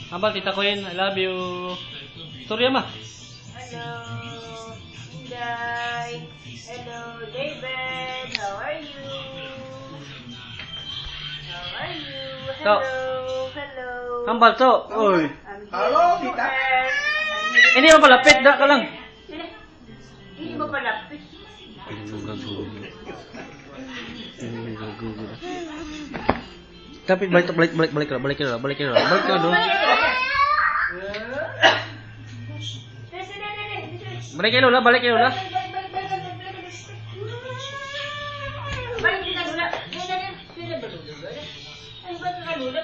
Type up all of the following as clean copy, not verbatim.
Hambal, Tita Queen, I love you. Storya ma. Hello, Inday. Hello, David. How are you? How are you? Hello, hello. Hambal to. Oy. Hello, Tita. Hindi mo palapit, da ka lang. Hindi mo palapit. Tapi balik doon. Balik kayo Lola. Balik din ang lula. Ay, ba't ka lula?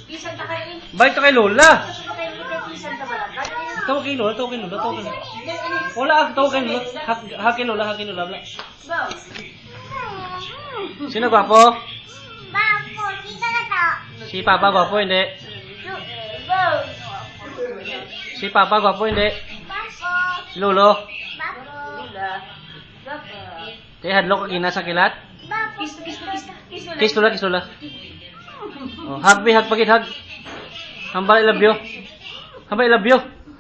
Pisan ta kayo. Balik to kay Lola. Pisan ta balakad. Tawag kay Lola. Wala, tawag kay Lola. Hakin Lola. Wala. Go. Sino gwapo? Bapo, kita na to. Si Papa gwapo, hindi. Go. Si Papa gwapo, hindi. Bapo. Si Lolo. Bapo. Lula. Bapo. Kaya hadlok ka gina sa kilat. Bapo. Kiss Lola. Oh, hug pagit hug. Hambal, I love you.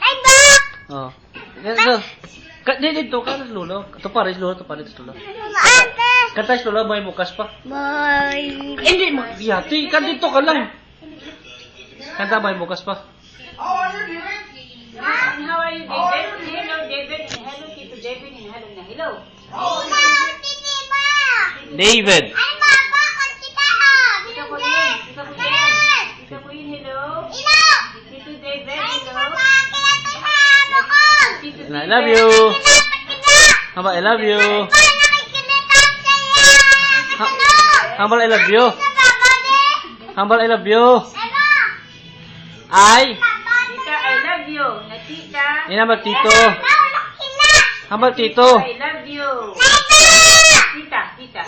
Ay, ba? Oh. Dito. Dito ka na Lolo. Ito pa rin Lolo. Ate. Kanta si Lola, may bukas pa. Bye. Hindi, magyati. Dito ka lang. Kanta, may bukas pa. How are you, David? How are you, David? Hello, David. Hello, Tito David. Hello na hello. David. Tito Kuyin, hello. Tito David, hello. I love you. Hambal, I love you. Hambal, I love you. Hambal, I love you. Ay. Tita, I love you. Na tita. Hambal, Tito. Hambal, Tito. I love you. Tita.